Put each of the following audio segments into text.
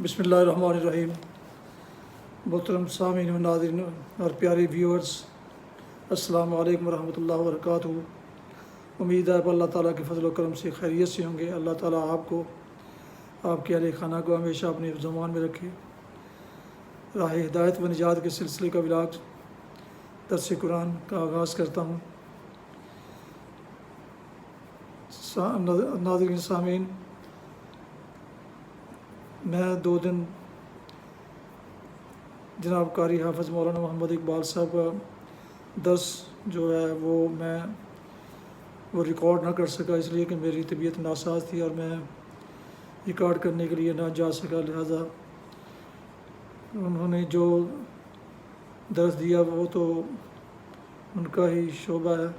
بسم اللہ الرحمن الرحیم۔ محترم سامعین و ناظرین اور پیارے ویورز، السلام علیکم ورحمۃ اللہ وبرکاتہ۔ امید ہے آپ اللہ تعالیٰ کے فضل و کرم سے خیریت سے ہوں گے۔ اللہ تعالیٰ آپ کو، آپ کے اہل خانہ کو ہمیشہ اپنی زمان میں رکھے۔ راہ ہدایت و نجات کے سلسلے کا ولاگ درس قرآن کا آغاز کرتا ہوں۔ ناظرین سامعین، میں 2 دن جناب قاری حافظ مولانا محمد اقبال صاحب کا درس جو ہے وہ ریکارڈ نہ کر سکا، اس لیے کہ میری طبیعت ناساز تھی اور میں ریکارڈ کرنے کے لیے نہ جا سکا، لہذا انہوں نے جو درس دیا وہ تو ان کا ہی شعبہ ہے،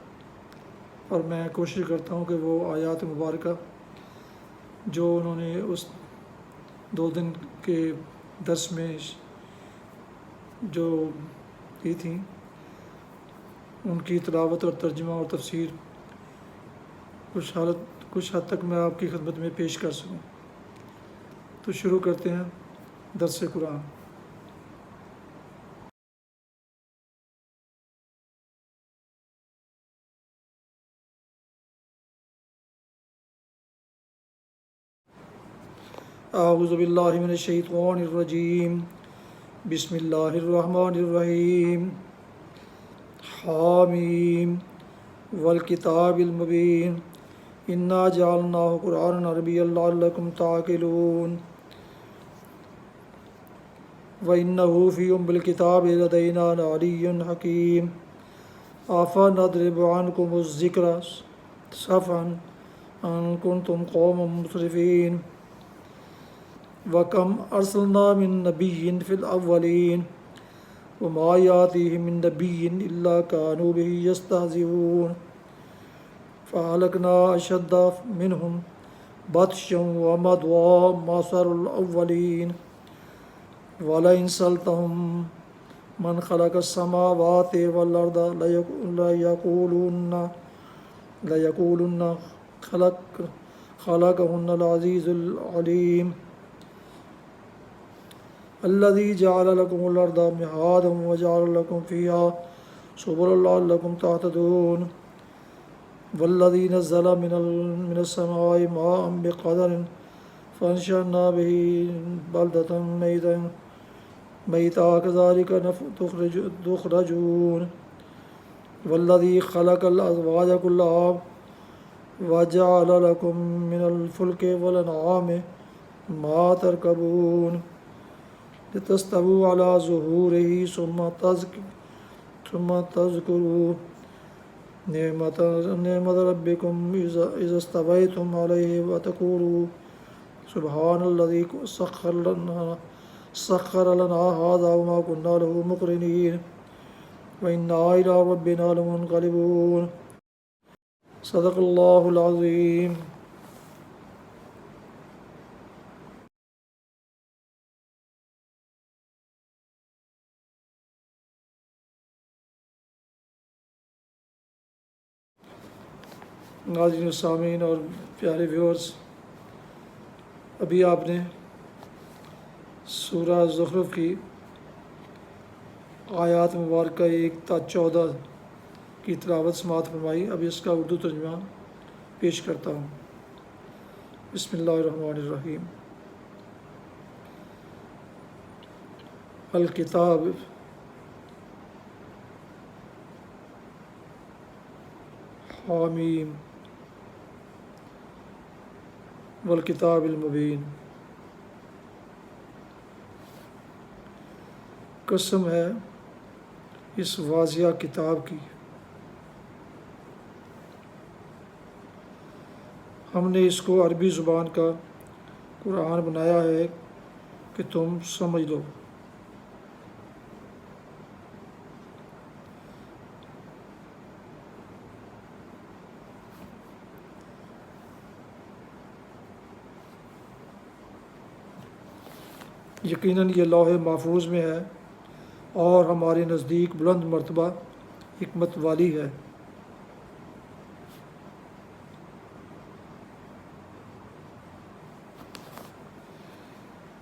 اور میں کوشش کرتا ہوں کہ وہ آیات مبارکہ جو انہوں نے اس 2 دن کے درس میں جو کی تھیں ان کی تلاوت اور ترجمہ اور تفسیر کچھ حد تک میں آپ کی خدمت میں پیش کر سکوں۔ تو شروع کرتے ہیں درس قرآن۔ اعوذ باللہ من الشیطان الرجیم، بسم اللہ الرحمن الرحیم۔ حامیم والکتاب المبین، انا جعلناہ قرآنا عربیا لعلکم تعقلون، وَإِنَّهُ فِي أُمِّ الْكِتَابِ لَدَيْنَا لَعَلِيٌّ حَكِيمٌ، أَفَنَضْرِبُ عَنْكُمُ الذِّكْرَ صَفْحًا أَن كُنتُمْ قَوْمًا مُسْرِفِينَ، وَكَمْ أَرْسَلْنَا مِن نَبِيٍّ فِي الْأَوَّلِينَ وَمَا يَأْتِيهِم مِّن نَبِيٍّ إِلَّا كَانُوا بِهِ يَسْتَهْزِئُونَ، فَأَهْلَكْنَا أَشَدَّ مِنْهُم بَطْشًا وَمَضَىٰ مَثَلُ الْأَوَّلِينَ، وَلَئِن سَأَلْتَهُم مَّنْ خَلَقَ السَّمَاوَاتِ وَالْأَرْضَ لَيَقُولُنَّ خَلَقَهُنَّ الْعَزِيزُ الْعَلِيمُ، الَّذِي جَعَلَ لَكُمُ الْأَرْضَ مِهَادًا وَجَعَلَ لَكُمْ فِيهَا سُبُلًا لَعَلَّكُمْ تَهْتَدُونَ، وَالَّذِي نَزَّلَ مِنَ السَّمَاءِ مَاءً بِقَدَرٍ فَأَنشَأْنَا بِهِ بَلْدَةً مَيْتًا كَذَلِكَ تُخْرَجُونَ، وَالَّذِي خَلَقَ الْأَزْوَاجَ كُلَّهَا وَجَعَلَ لَكُم مِّنَ الْفُلْكِ وَالْأَنْعَامِ مَا تَرْكَبُونَ لِتَسْتَوُوا عَلَىٰ ظُهُورِهِ ثُمَّ تَذْكُرُوا نِعْمَةَ رَبِّكُمْ إِذَا اسْتَوَيْتُمْ عَلَيْهِ وَتَقُولُوا سُبْحَانَ الَّذِي سَخَّرَ لَنَا هَٰذَا وَمَا كُنَّا لَهُ مُقْرِنِينَ وَإِنَّا إِلَىٰ رَبِّنَا لَمُنقَلِبُونَ۔ صدق اللہ العظیم۔ ناظرین و سامعین اور پیارے ویورز، ابھی آپ نے سورہ زخرف کی آیات مبارکہ 1 تا 14 کی تلاوت سماعت فرمائی۔ اب اس کا اردو ترجمہ پیش کرتا ہوں۔ بسم اللہ الرحمن الرحیم۔ الکتاب حامیم والکتاب المبین، قسم ہے اس واضح کتاب کی، ہم نے اس کو عربی زبان کا قرآن بنایا ہے کہ تم سمجھ لو۔ یقیناً یہ لوح محفوظ میں ہے اور ہمارے نزدیک بلند مرتبہ حکمت والی ہے۔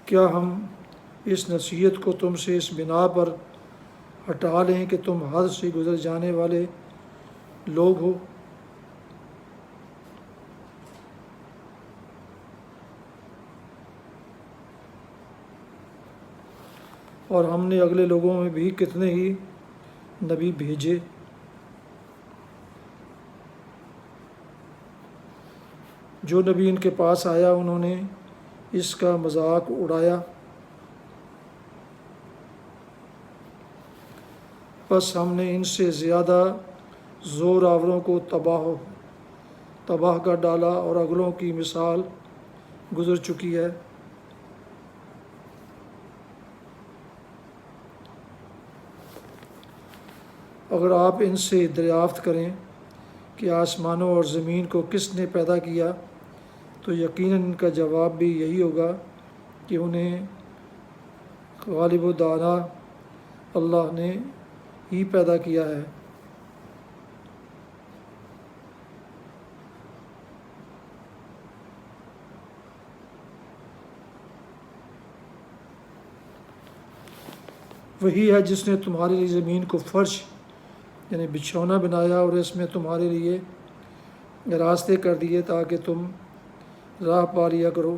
کیا ہم اس نصیحت کو تم سے اس بنا پر ہٹا لیں کہ تم حد سے گزر جانے والے لوگ ہو؟ اور ہم نے اگلے لوگوں میں بھی کتنے ہی نبی بھیجے، جو نبی ان کے پاس آیا انہوں نے اس کا مذاق اڑایا، بس ہم نے ان سے زیادہ زور آوروں کو تباہ کر ڈالا، اور اگلوں کی مثال گزر چکی ہے۔ اگر آپ ان سے دریافت کریں کہ آسمانوں اور زمین کو کس نے پیدا کیا، تو یقیناً ان کا جواب بھی یہی ہوگا کہ انہیں غالب و دانا اللہ نے ہی پیدا کیا ہے۔ وہی ہے جس نے تمہارے لیے زمین کو فرش یعنی بچھونا بنایا، اور اس میں تمہارے لیے راستے کر دیے تاکہ تم راہ پا لیا کرو۔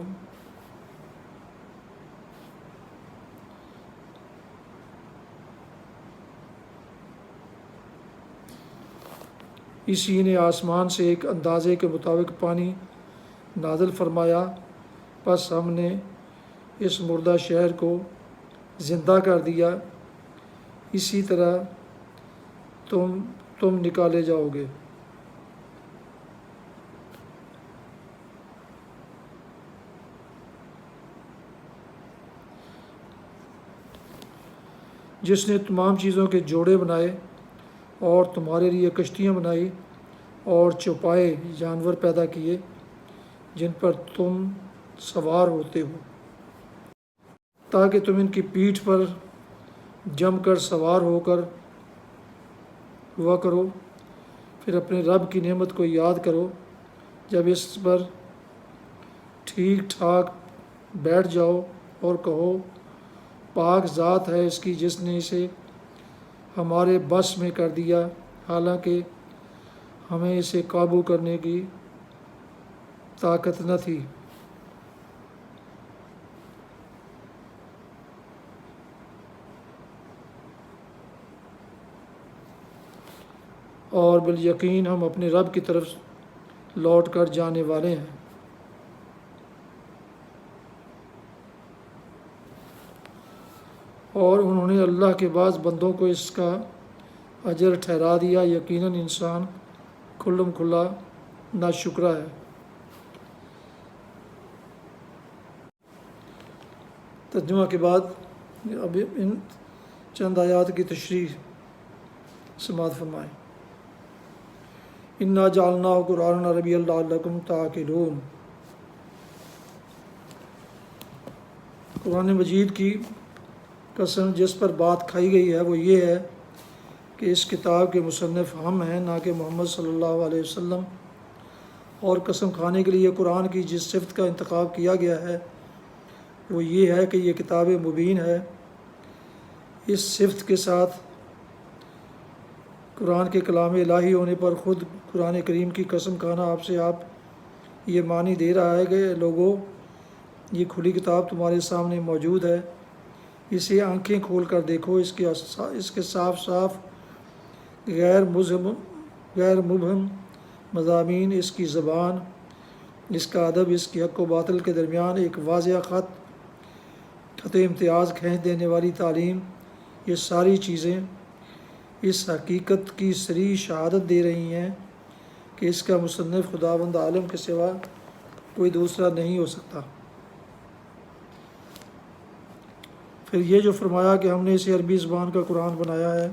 اسی نے آسمان سے ایک اندازے کے مطابق پانی نازل فرمایا، پس ہم نے اس مردہ شہر کو زندہ کر دیا، اسی طرح تم نکالے جاؤ گے۔ جس نے تمام چیزوں کے جوڑے بنائے اور تمہارے لیے کشتیاں بنائی اور چوپائے جانور پیدا کیے جن پر تم سوار ہوتے ہو، تاکہ تم ان کی پیٹھ پر جم کر سوار ہوا کرو۔ پھر اپنے رب کی نعمت کو یاد کرو جب اس پر ٹھیک ٹھاک بیٹھ جاؤ، اور کہو پاک ذات ہے اس کی جس نے اسے ہمارے بس میں کر دیا، حالانکہ ہمیں اسے قابو کرنے کی طاقت نہ تھی۔ اور بالیقین ہم اپنے رب کی طرف لوٹ کر جانے والے ہیں۔ اور انہوں نے اللہ کے بعض بندوں کو اس کا اجر ٹھہرا دیا، یقیناً انسان کھلم کھلا ناشکرا ہے۔ ترجمہ کے بعد اب ان چند آیات کی تشریح سماعت فرمائیں۔ انا جعلناہ قرآنا عربیا لعلکم تعقلون۔ قرآن مجید کی قسم جس پر بات کھائی گئی ہے وہ یہ ہے کہ اس کتاب کے مصنف ہم ہیں، نہ کہ محمد صلی اللہ علیہ وسلم، اور قسم کھانے کے لیے قرآن کی جس صفت کا انتخاب کیا گیا ہے وہ یہ ہے کہ یہ کتاب مبین ہے۔ اس صفت کے ساتھ قرآن کے کلام الہی ہونے پر خود قرآن کریم کی قسم کھانا آپ یہ معنی دے رہا ہے کہ لوگو، یہ کھلی کتاب تمہارے سامنے موجود ہے، اسے آنکھیں کھول کر دیکھو، اس کے صاف صاف غیر مبہم مضامین، اس کی زبان، اس کا ادب، اس کی حق و باطل کے درمیان ایک واضح خط امتیاز کھینچ دینے والی تعلیم، یہ ساری چیزیں اس حقیقت کی صریح شہادت دے رہی ہیں کہ اس کا مصنف خداوند عالم کے سوا کوئی دوسرا نہیں ہو سکتا۔ پھر یہ جو فرمایا کہ ہم نے اسے عربی زبان کا قرآن بنایا ہے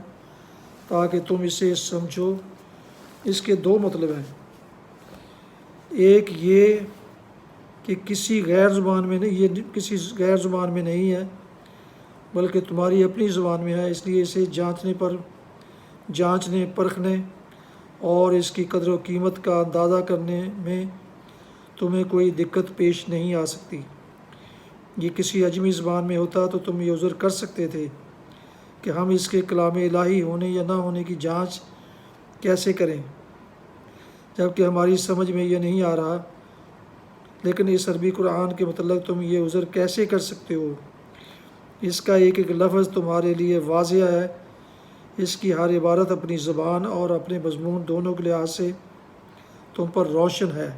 تاکہ تم اسے سمجھو، اس کے دو مطلب ہیں۔ ایک یہ کہ کسی غیر زبان میں نہیں ہے بلکہ تمہاری اپنی زبان میں ہے، اس لیے اسے جانچنے پرکھنے اور اس کی قدر و قیمت کا اندازہ کرنے میں تمہیں کوئی دقت پیش نہیں آ سکتی۔ یہ کسی اجمی زبان میں ہوتا تو تم یہ عذر کر سکتے تھے کہ ہم اس کے کلام الہی ہونے یا نہ ہونے کی جانچ کیسے کریں، جبکہ ہماری سمجھ میں یہ نہیں آ رہا۔ لیکن اس عربی قرآن کے متعلق تم یہ عذر کیسے کر سکتے ہو؟ اس کا ایک ایک لفظ تمہارے لیے واضح ہے، اس کی ہر عبارت اپنی زبان اور اپنے مضمون دونوں کے لحاظ سے تم پر روشن ہے۔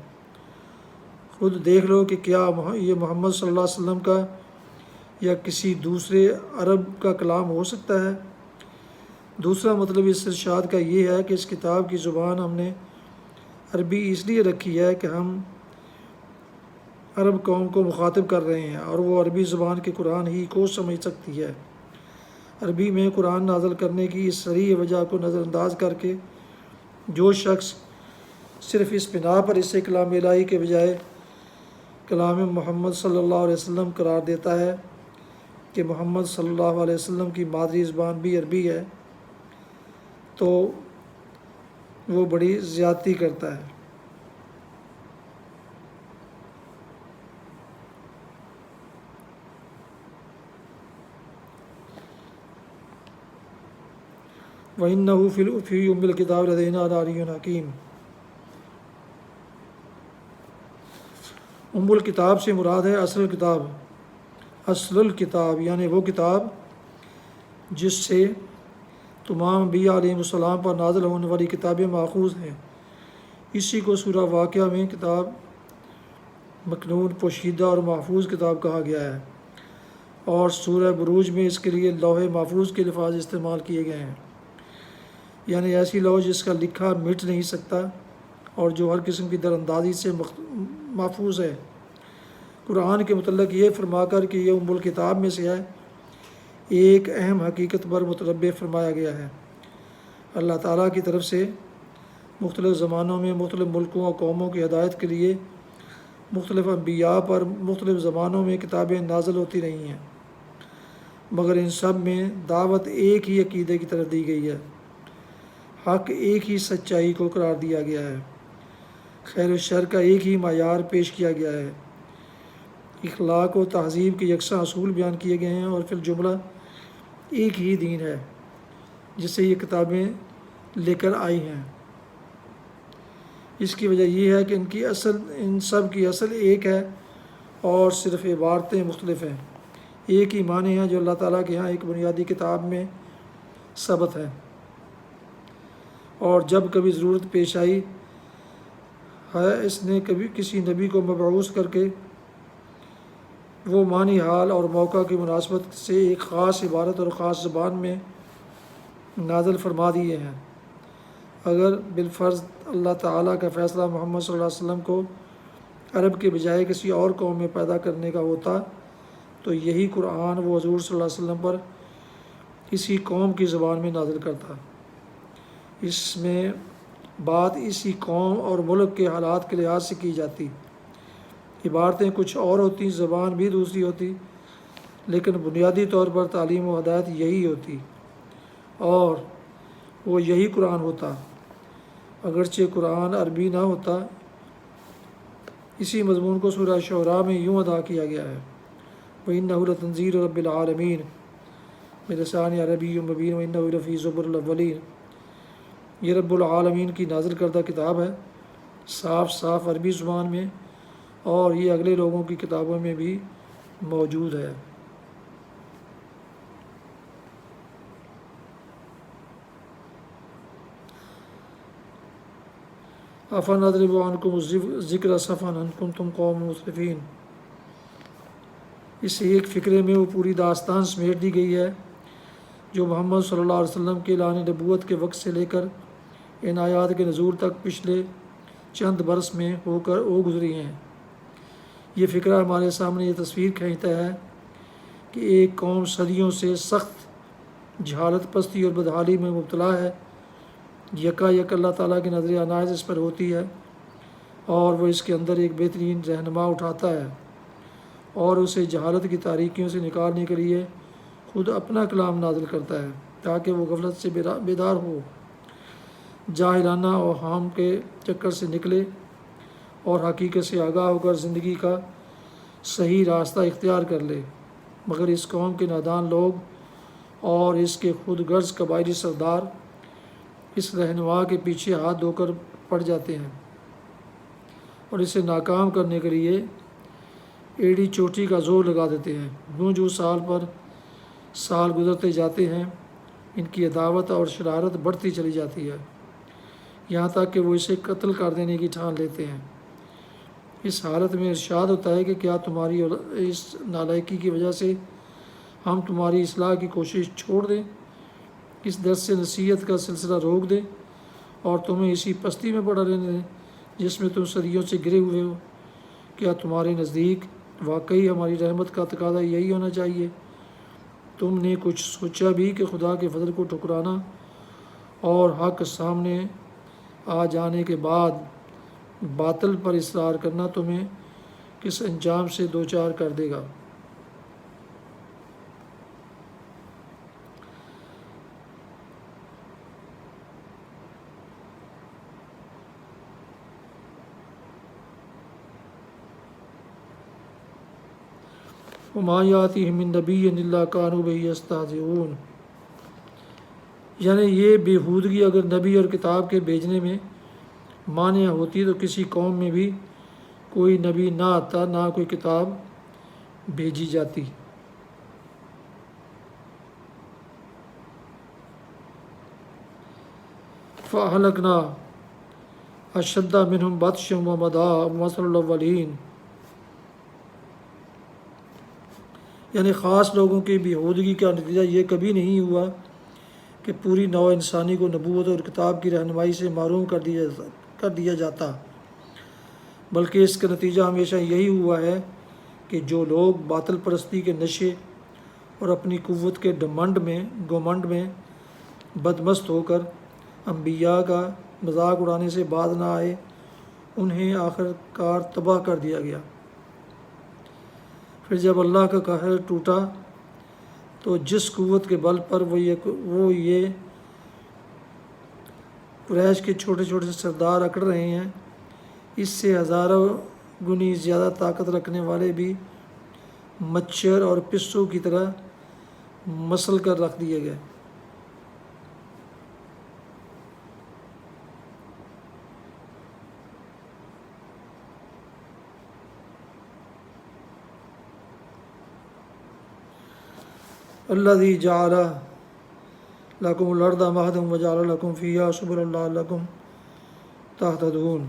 خود دیکھ لو کہ کیا یہ محمد صلی اللہ علیہ وسلم کا یا کسی دوسرے عرب کا کلام ہو سکتا ہے؟ دوسرا مطلب اس ارشاد کا یہ ہے کہ اس کتاب کی زبان ہم نے عربی اس لیے رکھی ہے کہ ہم عرب قوم کو مخاطب کر رہے ہیں اور وہ عربی زبان کے قرآن ہی کو سمجھ سکتی ہے۔ عربی میں قرآن نازل کرنے کی اس صریح وجہ کو نظر انداز کر کے جو شخص صرف اس بنا پر اسے کلام الہی کے بجائے کلام محمد صلی اللہ علیہ وسلم قرار دیتا ہے کہ محمد صلی اللہ علیہ وسلم کی مادری زبان بھی عربی ہے، تو وہ بڑی زیادتی کرتا ہے۔ وَإِنَّهُ فِي أُمِّ الْكِتَابِ لَدَيْنَا لَعَلِيٌّ حَكِيمٌ۔ ام الکتاب سے مراد ہے اصل کتاب، اصل الکتاب یعنی وہ کتاب جس سے تمام انبیاء علیہ السلام پر نازل ہونے والی کتابیں ماخوذ ہیں۔ اسی کو سورہ واقعہ میں کتاب مکنون، پوشیدہ اور محفوظ کتاب کہا گیا ہے، اور سورہ بروج میں اس کے لیے لوح محفوظ کے الفاظ استعمال کیے گئے ہیں، یعنی ایسی لوح جس کا لکھا مٹ نہیں سکتا اور جو ہر قسم کی دراندازی سے محفوظ ہے۔ قرآن کے متعلق یہ فرما کر کہ یہ ام الکتاب میں سے ہے، ایک اہم حقیقت پر متنبہ فرمایا گیا ہے۔ اللہ تعالیٰ کی طرف سے مختلف زمانوں میں مختلف ملکوں اور قوموں کی ہدایت کے لیے مختلف انبیاء پر مختلف زمانوں میں کتابیں نازل ہوتی رہی ہیں، مگر ان سب میں دعوت ایک ہی عقیدے کی طرف دی گئی ہے، حق ایک ہی سچائی کو قرار دیا گیا ہے، خیر و شر کا ایک ہی معیار پیش کیا گیا ہے، اخلاق و تہذیب کے یکساں اصول بیان کیے گئے ہیں، اور فی الجملہ ایک ہی دین ہے جس سے یہ کتابیں لے کر آئی ہیں۔ اس کی وجہ یہ ہے کہ ان سب کی اصل ایک ہے اور صرف عبارتیں مختلف ہیں، ایک ہی معنی ہیں جو اللہ تعالیٰ کے ہاں ایک بنیادی کتاب میں ثبت ہے، اور جب کبھی ضرورت پیش آئی ہے اس نے کبھی کسی نبی کو مبعوث کر کے وہ معنی حال اور موقع کی مناسبت سے ایک خاص عبارت اور خاص زبان میں نازل فرما دیے ہیں۔ اگر بالفرض اللہ تعالیٰ کا فیصلہ محمد صلی اللہ علیہ وسلم کو عرب کے بجائے کسی اور قوم میں پیدا کرنے کا ہوتا تو یہی قرآن وہ حضور صلی اللہ علیہ وسلم پر اسی قوم کی زبان میں نازل کرتا۔ اس میں بات اسی قوم اور ملک کے حالات کے لحاظ سے کی جاتی، عبارتیں کچھ اور ہوتی، زبان بھی دوسری ہوتی، لیکن بنیادی طور پر تعلیم و ہدایت یہی ہوتی اور وہ یہی قرآن ہوتا، اگرچہ قرآن عربی نہ ہوتا۔ اسی مضمون کو سورہ شعراء میں یوں ادا کیا گیا ہے: وَإِنَّهُ لَتَنزِيلُ رَبِّ الْعَالَمِينَ بِلِسَانٍ عَرَبِيٍّ مُبِينٍ وَإِنَّهُ لَفِي زُبُرِ الْأَوَّلِينَ۔ یہ رب العالمین کی نازل کردہ کتاب ہے، صاف صاف عربی زبان میں، اور یہ اگلے لوگوں کی کتابوں میں بھی موجود ہے۔ أَفَنَضْرِبُ عَنْكُمُ الذِّكْرَ صَفْحًا أَن كُنتُمْ قَوْمًا مُسْرِفِينَ۔ اس ایک فقرے میں وہ پوری داستان سمیٹ دی گئی ہے جو محمد صلی اللہ علیہ وسلم کے اعلان نبوت کے وقت سے لے کر ان آیات کے نزول تک پچھلے چند برس میں ہو گزری ہیں۔ یہ فقرہ ہمارے سامنے یہ تصویر کھینچتا ہے کہ ایک قوم صدیوں سے سخت جہالت، پستی اور بدحالی میں مبتلا ہے، یکا یک اللہ تعالیٰ کی نظر عنایت اس پر ہوتی ہے اور وہ اس کے اندر ایک بہترین رہنما اٹھاتا ہے اور اسے جہالت کی تاریکیوں سے نکالنے کے لیے خود اپنا کلام نازل کرتا ہے تاکہ وہ غفلت سے بیدار ہو، جاہلانہ اوہام کے چکر سے نکلے اور حقیقت سے آگاہ ہو کر زندگی کا صحیح راستہ اختیار کر لے، مگر اس قوم کے نادان لوگ اور اس کے خود غرض قبائلی سردار اس رہنما کے پیچھے ہاتھ دھو کر پڑ جاتے ہیں اور اسے ناکام کرنے کے لیے ایڑی چوٹی کا زور لگا دیتے ہیں۔ یوں جو سال پر سال گزرتے جاتے ہیں، ان کی عداوت اور شرارت بڑھتی چلی جاتی ہے، یہاں تک کہ وہ اسے قتل کر دینے کی ٹھان لیتے ہیں۔ اس حالت میں ارشاد ہوتا ہے کہ کیا تمہاری اس نالائکی کی وجہ سے ہم تمہاری اصلاح کی کوشش چھوڑ دیں، اس درس سے نصیحت کا سلسلہ روک دیں اور تمہیں اسی پستی میں پڑا رہنے دیں جس میں تم صدیوں سے گرے ہوئے ہو؟ کیا تمہارے نزدیک واقعی ہماری رحمت کا تقاضا یہی ہونا چاہیے؟ تم نے کچھ سوچا بھی کہ خدا کے فضل کو ٹھکرانا اور حق سامنے آ جانے کے بعد باطل پر اصرار کرنا تمہیں کس انجام سے دوچار کر دے گا؟ وَمَا يَأْتِيهِم مِّن نَّبِيٍّ إِلَّا كَانُوا بِهِ يَسْتَهْزِئُونَ، یعنی یہ بیہودگی اگر نبی اور کتاب کے بھیجنے میں مانع ہوتی تو کسی قوم میں بھی کوئی نبی نہ آتا، نہ کوئی کتاب بھیجی جاتی۔ فَأَهْلَكْنَا أَشَدَّ مِنْهُمْ بَطْشًا وَمَضَىٰ مَثَلُ الْأَوَّلِينَ، یعنی خاص لوگوں کی بیہودگی کا نتیجہ یہ کبھی نہیں ہوا کہ پوری نوع انسانی کو نبوت اور کتاب کی رہنمائی سے محروم کر دیا جاتا، بلکہ اس کا نتیجہ ہمیشہ یہی ہوا ہے کہ جو لوگ باطل پرستی کے نشے اور اپنی قوت کے گھمنڈ میں بدمست ہو کر انبیاء کا مذاق اڑانے سے باز نہ آئے، انہیں آخر کار تباہ کر دیا گیا۔ پھر جب اللہ کا قہر ٹوٹا تو جس قوت کے بل پر وہ یہ قریش کے چھوٹے چھوٹے سردار اکڑ رہے ہیں، اس سے ہزاروں گنی زیادہ طاقت رکھنے والے بھی مچھر اور پسوں کی طرح مسل کر رکھ دیے گئے۔ الذی جعل لکم الارض مہدا وجعل لکم فیہا سبلا لعلکم تہتدون۔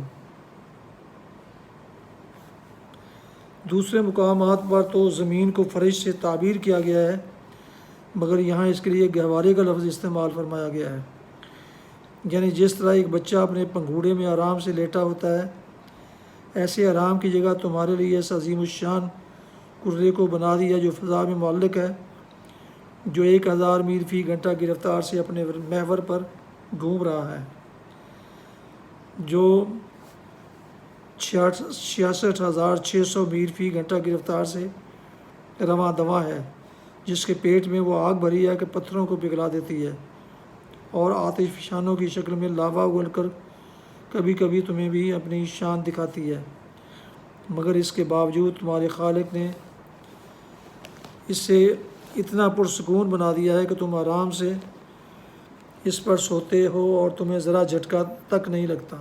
دوسرے مقامات پر تو زمین کو فرش سے تعبیر کیا گیا ہے، مگر یہاں اس کے لیے گہوارے کا لفظ استعمال فرمایا گیا ہے، یعنی جس طرح ایک بچہ اپنے پنگھوڑے میں آرام سے لیٹا ہوتا ہے، ایسے آرام کی جگہ تمہارے لیے اس عظیم الشان کرے کو بنا دیا جو فضا میں معلق ہے، جو 1000 میل فی گھنٹہ کی رفتار سے اپنے محور پر گھوم رہا ہے، جو 66,600 میل فی گھنٹہ کی رفتار سے رواں دواں ہے، جس کے پیٹ میں وہ آگ بھری ہے کہ پتھروں کو پگھلا دیتی ہے اور آتش فشانوں کی شکل میں لاوا اگل کر کبھی کبھی تمہیں بھی اپنی شان دکھاتی ہے، مگر اس کے باوجود تمہارے خالق نے اسے اتنا پرسکون بنا دیا ہے کہ تم آرام سے اس پر سوتے ہو اور تمہیں ذرا جھٹکا تک نہیں لگتا۔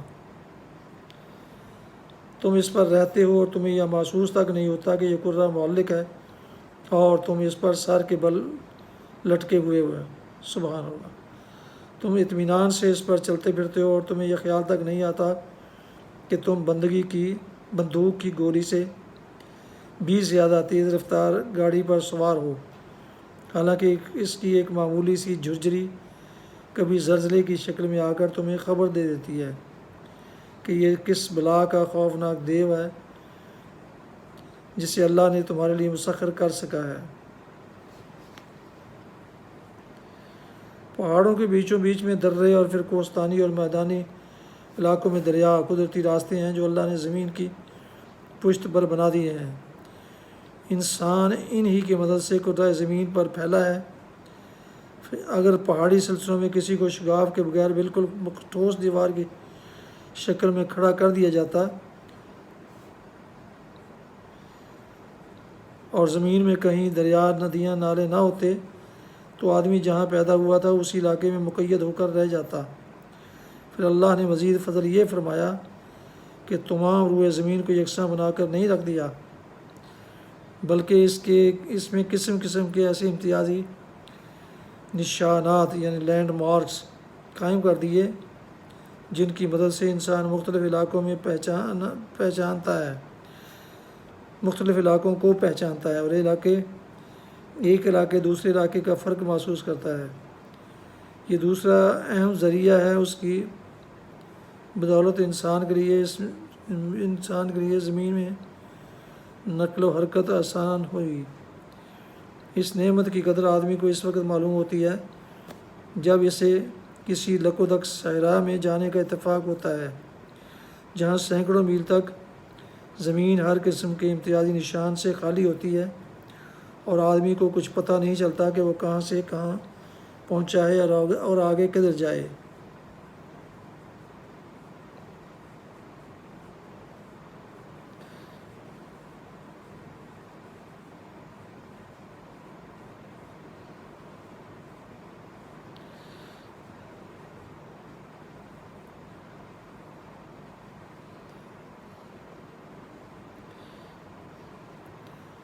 تم اس پر رہتے ہو اور تمہیں یہ محسوس تک نہیں ہوتا کہ یہ کرہ معلق ہے اور تم اس پر سر کے بل لٹکے ہوئے ہو۔ سبحان اللہ، تم اطمینان سے اس پر چلتے پھرتے ہو اور تمہیں یہ خیال تک نہیں آتا کہ تم بندوق کی گولی سے بھی زیادہ تیز رفتار گاڑی پر سوار ہو، حالانکہ اس کی ایک معمولی سی جھرجھری کبھی زلزلے کی شکل میں آ کر تمہیں خبر دے دیتی ہے کہ یہ کس بلا کا خوفناک دیو ہے جسے اللہ نے تمہارے لیے مسخر کر سکا ہے۔ پہاڑوں کے بیچوں بیچ میں درے اور پھر کوستانی اور میدانی علاقوں میں دریا قدرتی راستے ہیں جو اللہ نے زمین کی پشت پر بنا دیے ہیں۔ انسان انہی کی مدد سے قطع زمین پر پھیلا ہے۔ اگر پہاڑی سلسلوں میں کسی کو شگاف کے بغیر بالکل ٹھوس دیوار کی شکل میں کھڑا کر دیا جاتا اور زمین میں کہیں دریا، ندیاں، نالے نہ ہوتے تو آدمی جہاں پیدا ہوا تھا اسی علاقے میں مقید ہو کر رہ جاتا۔ پھر اللہ نے مزید فضل یہ فرمایا کہ تمام روئے زمین کو یکساں بنا کر نہیں رکھ دیا، بلکہ اس میں قسم قسم کے ایسے امتیازی نشانات یعنی لینڈ مارکس قائم کر دیے جن کی مدد سے انسان مختلف علاقوں کو پہچانتا ہے اور ایک علاقے دوسرے علاقے کا فرق محسوس کرتا ہے۔ یہ دوسرا اہم ذریعہ ہے، اس کی بدولت انسان کے لیے زمین میں نقل و حرکت آسان ہوئی۔ اس نعمت کی قدر آدمی کو اس وقت معلوم ہوتی ہے جب اسے کسی لکودک صحرا میں جانے کا اتفاق ہوتا ہے جہاں سینکڑوں میل تک زمین ہر قسم کے امتیازی نشان سے خالی ہوتی ہے اور آدمی کو کچھ پتہ نہیں چلتا کہ وہ کہاں سے کہاں پہنچا ہے اور آگے کدھر جائے۔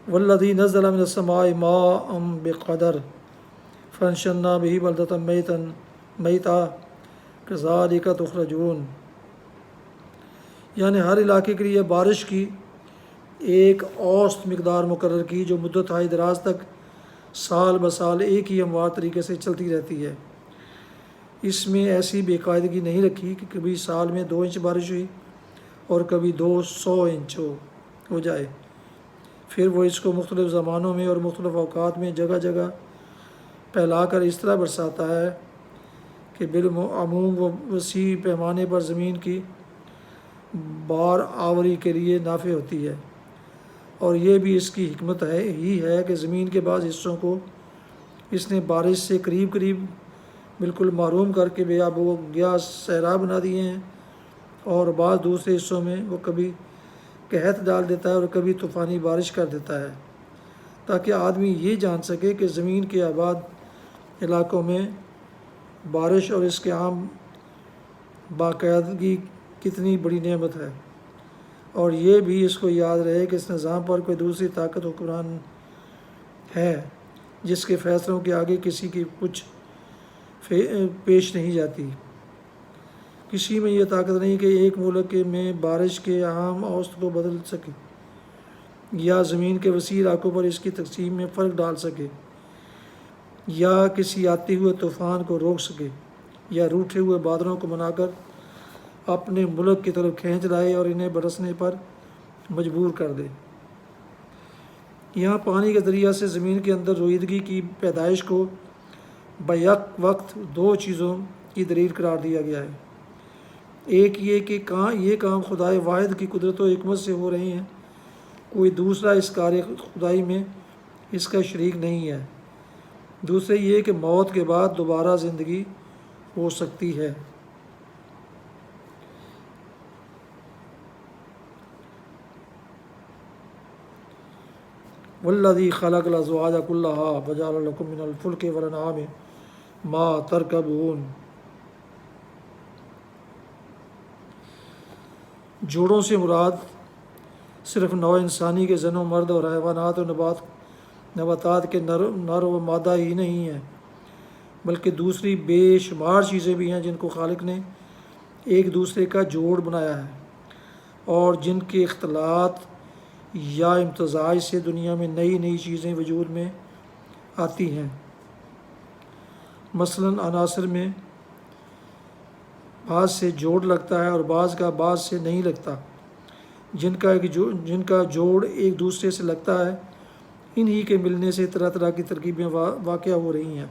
والذی نزل من السماء ماء بقدر فانشرنا به بلدة میتا کذالک تخرجون، یعنی ہر علاقے کے لیے بارش کی ایک اوسط مقدار مقرر کی جو مدت ہائی دراز تک سال بسال ایک ہی ہموار طریقے سے چلتی رہتی ہے۔ اس میں ایسی بے قاعدگی نہیں رکھی کہ کبھی سال میں 2 انچ بارش ہوئی اور کبھی 200 انچ ہو جائے۔ پھر وہ اس کو مختلف زمانوں میں اور مختلف اوقات میں جگہ جگہ پھیلا کر اس طرح برساتا ہے کہ بالعموم وہ وسیع پیمانے پر زمین کی بار آوری کے لیے نافع ہوتی ہے۔ اور یہ بھی اس کی حکمت ہی ہے کہ زمین کے بعض حصوں کو اس نے بارش سے قریب بالکل محروم کر کے بے آب و گیا صحرا بنا دیے ہیں، اور بعض دوسرے حصوں میں وہ کبھی قحط ڈال دیتا ہے اور کبھی طوفانی بارش کر دیتا ہے، تاکہ آدمی یہ جان سکے کہ زمین کے آباد علاقوں میں بارش اور اس کے عام باقاعدگی کتنی بڑی نعمت ہے، اور یہ بھی اس کو یاد رہے کہ اس نظام پر کوئی دوسری طاقت حکمران ہے جس کے فیصلوں کے آگے کسی کی کچھ پیش نہیں جاتی۔ کسی میں یہ طاقت نہیں کہ ایک ملک میں بارش کے عام اوسط کو بدل سکے یا زمین کے وسیع علاقوں پر اس کی تقسیم میں فرق ڈال سکے، یا کسی آتے ہوئے طوفان کو روک سکے، یا روٹھے ہوئے بادلوں کو منا کر اپنے ملک کی طرف کھینچ لائے اور انہیں برسنے پر مجبور کر دے۔ یہاں پانی کے ذریعہ سے زمین کے اندر رویدگی کی پیدائش کو بیک وقت 2 چیزوں کی دلیل قرار دیا گیا ہے۔ ایک یہ کہ یہ کام خدائے واحد کی قدرت و حکمت سے ہو رہے ہیں، کوئی دوسرا اس کار خدائی میں اس کا شریک نہیں ہے۔ دوسرے یہ کہ موت کے بعد دوبارہ زندگی ہو سکتی ہے۔ والذی خلق الازواج کلها وجعل لکم من الفلک والانعام ما ترکبون، جوڑوں سے مراد صرف نوع انسانی کے زن و مرد اور حیوانات و نباتات کے نر و مادہ ہی نہیں ہے، بلکہ دوسری بے شمار چیزیں بھی ہیں جن کو خالق نے ایک دوسرے کا جوڑ بنایا ہے اور جن کے اختلاط یا امتزاج سے دنیا میں نئی چیزیں وجود میں آتی ہیں۔ مثلاً عناصر میں بعض سے جوڑ لگتا ہے اور بعض کا بعض سے نہیں لگتا، جن کا جوڑ ایک دوسرے سے لگتا ہے، انہی کے ملنے سے طرح طرح کی ترکیبیں واقع ہو رہی ہیں۔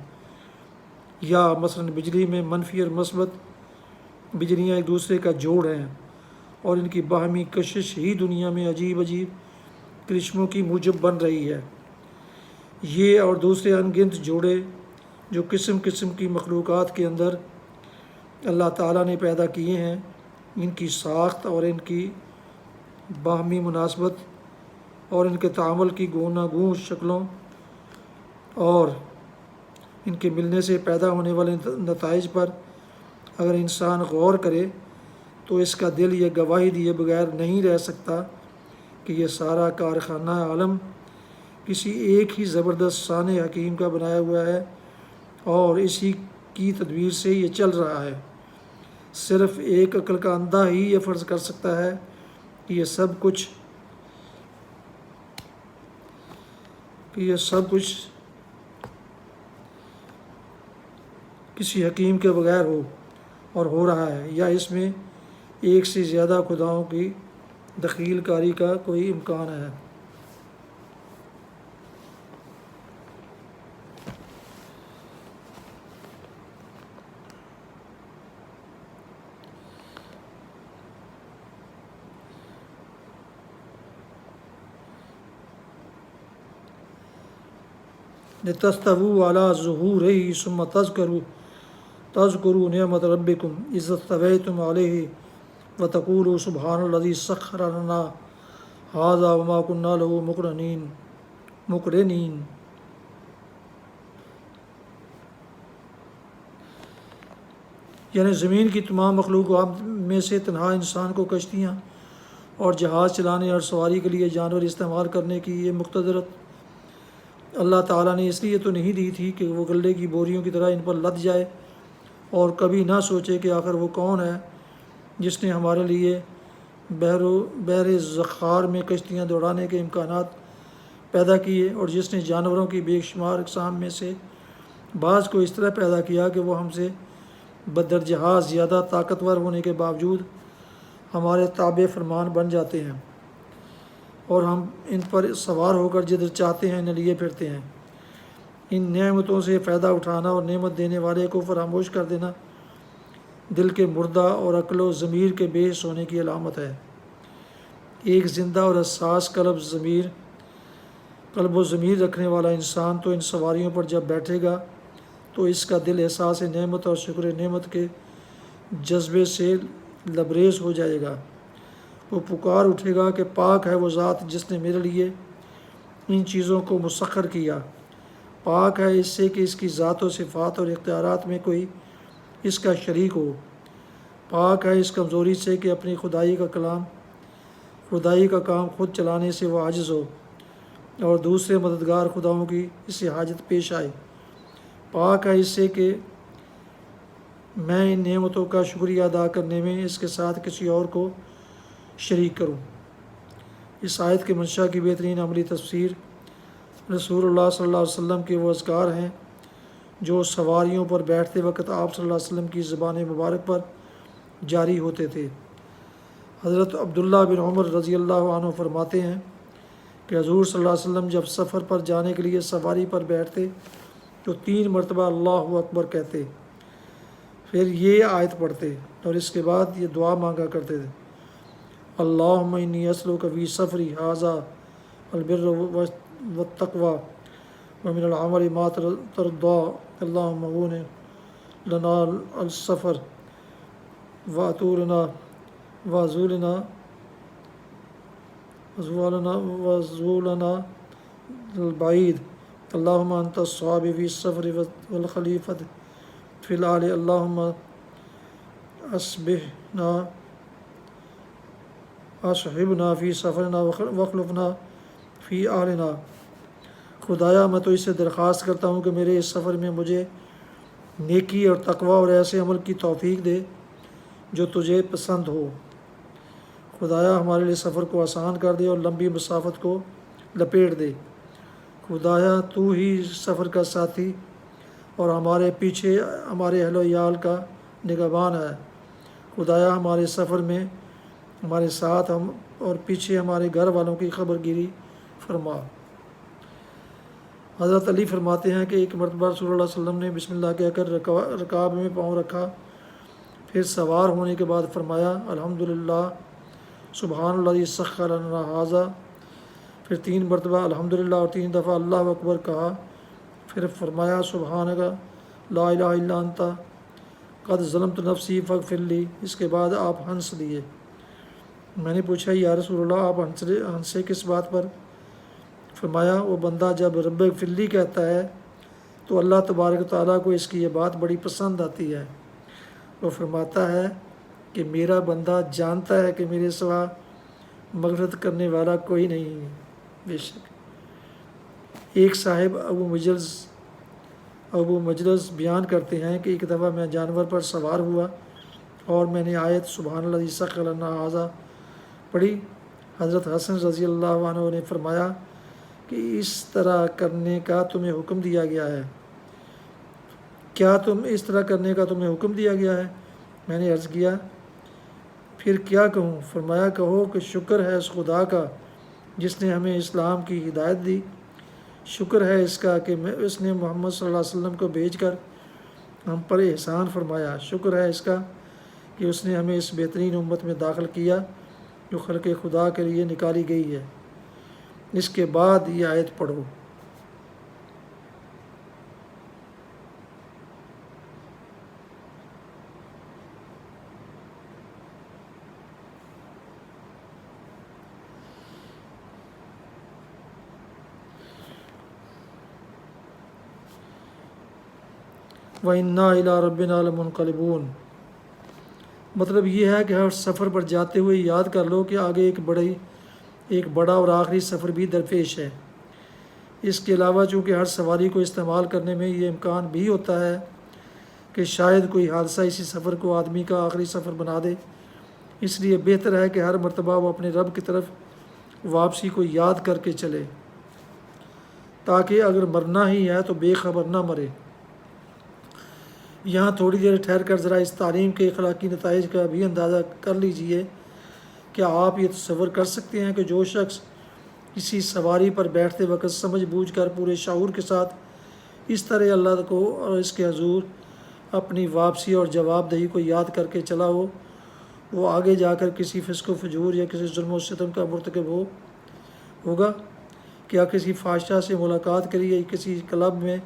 یا مثلاً بجلی میں منفی اور مثبت بجلیاں ایک دوسرے کا جوڑ ہیں اور ان کی باہمی کشش ہی دنیا میں عجیب کرشموں کی موجب بن رہی ہے۔ یہ اور دوسرے انگنت جوڑے جو قسم قسم کی مخلوقات کے اندر اللہ تعالیٰ نے پیدا کیے ہیں، ان کی ساخت اور ان کی باہمی مناسبت اور ان کے تعامل کی گوناگون شکلوں اور ان کے ملنے سے پیدا ہونے والے نتائج پر اگر انسان غور کرے تو اس کا دل یہ گواہی دیے بغیر نہیں رہ سکتا کہ یہ سارا کارخانہ عالم کسی ایک ہی زبردست صانع حکیم کا بنایا ہوا ہے اور اسی کی تدبیر سے یہ چل رہا ہے۔ صرف ایک عقل کا اندھا ہی یہ فرض کر سکتا ہے کہ یہ سب کچھ کسی حکیم کے بغیر ہو اور ہو رہا ہے، یا اس میں ایک سے زیادہ خداؤں کی دخیل کاری کا کوئی امکان ہے۔ لِتَسْتَوُوا عَلَىٰ ظُهُورِهِ ثُمَّ تَذْكُرُوا نِعْمَتَ رَبِّكُمْ إِذْ اسْتَوَيْتُمْ عَلَيْهِ وَتَقُولُوا سُبْحَانَ الَّذِي سَخَّرَ لَنَا هَٰذَا وَمَا كُنَّا لَهُ مُقْرِنِينَ۔ یعنی زمین کی تمام مخلوقات میں سے تنہا انسان کو کشتیاں اور جہاز چلانے اور سواری کے لیے جانور استعمال کرنے کی یہ مقتدرت اللہ تعالیٰ نے اس لیے تو نہیں دی تھی کہ وہ غلے کی بوریوں کی طرح ان پر لد جائے اور کبھی نہ سوچے کہ آخر وہ کون ہے جس نے ہمارے لیے بحر ذخار میں کشتیاں دوڑانے کے امکانات پیدا کیے، اور جس نے جانوروں کی بے شمار اقسام میں سے بعض کو اس طرح پیدا کیا کہ وہ ہم سے بدرجہ زیادہ طاقتور ہونے کے باوجود ہمارے تابع فرمان بن جاتے ہیں، اور ہم ان پر سوار ہو کر جدھر چاہتے ہیں انہیں لیے پھرتے ہیں۔ ان نعمتوں سے فائدہ اٹھانا اور نعمت دینے والے کو فراموش کر دینا دل کے مردہ اور عقل و ضمیر کے بے حس ہونے کی علامت ہے۔ ایک زندہ اور حساس قلب و ضمیر رکھنے والا انسان تو ان سواریوں پر جب بیٹھے گا تو اس کا دل احساس نعمت اور شکر نعمت کے جذبے سے لبریز ہو جائے گا۔ وہ پکار اٹھے گا کہ پاک ہے وہ ذات جس نے میرے لیے ان چیزوں کو مسخر کیا، پاک ہے اس سے کہ اس کی ذات و صفات اور اختیارات میں کوئی اس کا شریک ہو، پاک ہے اس کمزوری سے کہ اپنی خدائی کا کام خود چلانے سے وہ عاجز ہو اور دوسرے مددگار خداؤں کی اس سے حاجت پیش آئے، پاک ہے اس سے کہ میں ان نعمتوں کا شکریہ ادا کرنے میں اس کے ساتھ کسی اور کو شریک کروں۔ اس آیت کے منشا کی بہترین عملی تفسیر رسول اللہ صلی اللہ علیہ وسلم کے وہ اذکار ہیں جو سواریوں پر بیٹھتے وقت آپ صلی اللہ علیہ وسلم کی زبان مبارک پر جاری ہوتے تھے۔ حضرت عبداللہ بن عمر رضی اللہ عنہ فرماتے ہیں کہ حضور صلی اللہ علیہ وسلم جب سفر پر جانے کے لیے سواری پر بیٹھتے تو 3 مرتبہ اللہ اکبر کہتے، پھر یہ آیت پڑھتے اور اس کے بعد یہ دعا مانگا کرتے تھے، اللہم انی اسألک فی سفری ھذا البر والتقوی ومن العمل ما ترضی اللہم اون لنا السفر واتولنا وزولنا البعید اللہم انت الصحاب فی السفر والخلیفۃ فی الآل اللہم اصحبنا فی سفرنا وخلفنا فی آلنا۔ خدایا میں تو اس سے درخواست کرتا ہوں کہ میرے اس سفر میں مجھے نیکی اور تقوی اور ایسے عمل کی توفیق دے جو تجھے پسند ہو۔ خدایا ہمارے لیے سفر کو آسان کر دے اور لمبی مسافت کو لپیٹ دے۔ خدایا تو ہی سفر کا ساتھی اور ہمارے پیچھے ہمارے اہل و عیال کا نگہبان ہے۔ خدایا ہمارے سفر میں ہمارے ساتھ ہم اور پیچھے ہمارے گھر والوں کی خبر گیری فرما۔ حضرت علی فرماتے ہیں کہ ایک مرتبہ رسول اللہ صلی اللہ علیہ وسلم نے بسم اللہ کہہ کر رکاب میں پاؤں رکھا، پھر سوار ہونے کے بعد فرمایا الحمدللہ سبحان الذی سخر لنا ھذا، پھر 3 مرتبہ الحمدللہ اور 3 دفعہ اللہ اکبر کہا، پھر فرمایا سبحانک لا الہ الا انت قد ظلمت نفسی فاغفر لی۔ اس کے بعد آپ ہنس دیے۔ میں نے پوچھا یا رسول اللہ آپ ہنسے کس بات پر؟ فرمایا وہ بندہ جب رب فلی کہتا ہے تو اللہ تبارک و تعالیٰ کو اس کی یہ بات بڑی پسند آتی ہے۔ وہ فرماتا ہے کہ میرا بندہ جانتا ہے کہ میرے سوا مغفرت کرنے والا کوئی نہیں ہے۔ بے شک ایک صاحب ابو مجلس بیان کرتے ہیں کہ ایک دفعہ میں جانور پر سوار ہوا اور میں نے آیت سبحان اللہ سخر لنا ھذا پڑھی۔ حضرت حسن رضی اللہ عنہ نے فرمایا کہ اس طرح کرنے کا تمہیں حکم دیا گیا ہے، کیا اس طرح کرنے کا تمہیں حکم دیا گیا ہے؟ میں نے عرض کیا پھر کیا کہوں؟ فرمایا کہو کہ شکر ہے اس خدا کا جس نے ہمیں اسلام کی ہدایت دی، شکر ہے اس کا کہ اس نے محمد صلی اللہ علیہ وسلم کو بھیج کر ہم پر احسان فرمایا، شکر ہے اس کا کہ اس نے ہمیں اس بہترین امت میں داخل کیا جو خلق خدا کے لیے نکالی گئی ہے۔ اس کے بعد یہ آیت پڑھو۔ وَإِنَّا إِلَىٰ رَبِّنَا لَمُنْقَلِبُونَ۔ مطلب یہ ہے کہ ہر سفر پر جاتے ہوئے یاد کر لو کہ آگے ایک بڑا اور آخری سفر بھی درپیش ہے۔ اس کے علاوہ چونکہ ہر سواری کو استعمال کرنے میں یہ امکان بھی ہوتا ہے کہ شاید کوئی حادثہ اسی سفر کو آدمی کا آخری سفر بنا دے، اس لیے بہتر ہے کہ ہر مرتبہ وہ اپنے رب کی طرف واپسی کو یاد کر کے چلے تاکہ اگر مرنا ہی ہے تو بے خبر نہ مرے۔ یہاں تھوڑی دیر ٹھہر کر ذرا اس تعلیم کے اخلاقی نتائج کا بھی اندازہ کر لیجئے۔ کیا آپ یہ تصور کر سکتے ہیں کہ جو شخص کسی سواری پر بیٹھتے وقت سمجھ بوجھ کر پورے شعور کے ساتھ اس طرح اللہ کو اور اس کے حضور اپنی واپسی اور جواب دہی کو یاد کر کے چلا ہو، وہ آگے جا کر کسی فسق و فجور یا کسی ظلم و ستم کا مرتکب ہوگا؟ کیا کسی فحشہ سے ملاقات کے لیے کسی کلب میں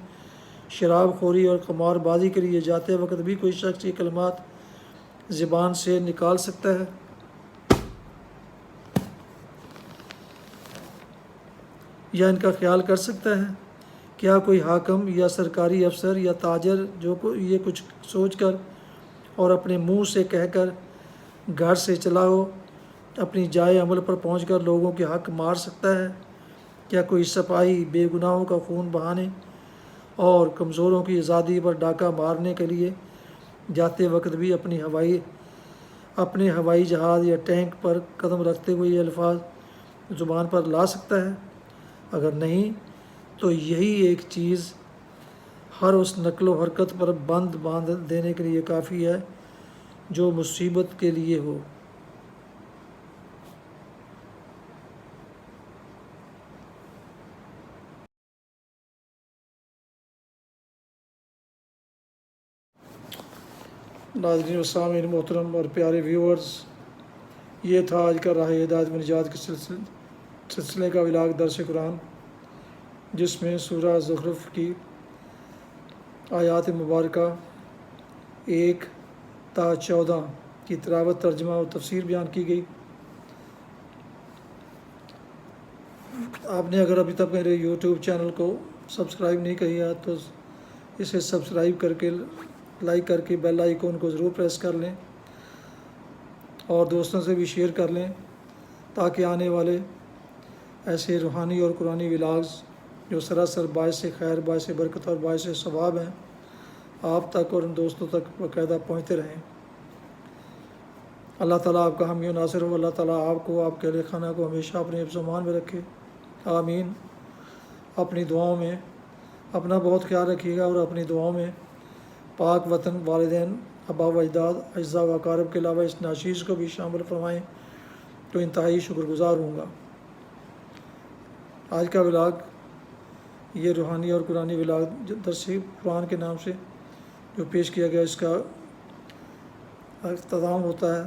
شراب خوری اور قمار بازی کے لیے جاتے وقت بھی کوئی شخص یہ کلمات زبان سے نکال سکتا ہے؟ یا ان کا خیال کر سکتا ہے؟ کیا کوئی حاکم یا سرکاری افسر یا تاجر جو یہ کچھ سوچ کر اور اپنے منہ سے کہہ کر گھر سے چلا ہو اپنی جائے عمل پر پہنچ کر لوگوں کے حق مار سکتا ہے؟ کیا کوئی سپاہی بے گناہوں کا خون بہانے اور کمزوروں کی آزادی پر ڈاکہ مارنے کے لیے جاتے وقت بھی اپنے ہوائی جہاز یا ٹینک پر قدم رکھتے ہوئے یہ الفاظ زبان پر لا سکتا ہے؟ اگر نہیں تو یہی ایک چیز ہر اس نقل و حرکت پر باندھ دینے کے لیے کافی ہے جو مصیبت کے لیے ہو۔ ناظرین و سامعین محترم اور پیارے ویورز، یہ تھا آج کا راہ ہدایت و نجات کے سلسلے کا ولاگ درس قرآن، جس میں سورہ زخرف کی آیات مبارکہ 1 تا 14 کی تلاوت، ترجمہ اور تفسیر بیان کی گئی۔ آپ نے اگر ابھی تک میرے یوٹیوب چینل کو سبسکرائب نہیں کیا تو اسے سبسکرائب کر کے لائک کر کے بیل آئیکن کو ضرور پریس کر لیں اور دوستوں سے بھی شیئر کر لیں تاکہ آنے والے ایسے روحانی اور قرآنی ولاگز جو سراسر باعث خیر، باعث برکت اور باعث ثواب ہیں آپ تک اور ان دوستوں تک باقاعدہ پہنچتے رہیں۔ اللہ تعالیٰ آپ کا حامی و ناصر ہو۔ اللہ تعالیٰ آپ کو، آپ کے اہل خانہ کو ہمیشہ اپنے حفظ و امان میں رکھے، آمین۔ اپنی دعاؤں میں اپنا بہت خیال رکھیے گا اور اپنی دعاؤں میں پاک وطن، والدین، آبا و اجداد، اعزاء و اقارب کے علاوہ اس ناشیز کو بھی شامل فرمائیں تو انتہائی شکر گزار ہوں گا۔ آج کا ولاگ یہ روحانی اور قرآنی ولاگ درس قرآن کے نام سے جو پیش کیا گیا، اس کا اختتام ہوتا ہے۔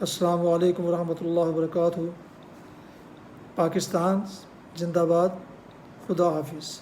السلام علیکم ورحمۃ اللہ وبرکاتہ۔ پاکستان زندہ باد۔ خدا حافظ۔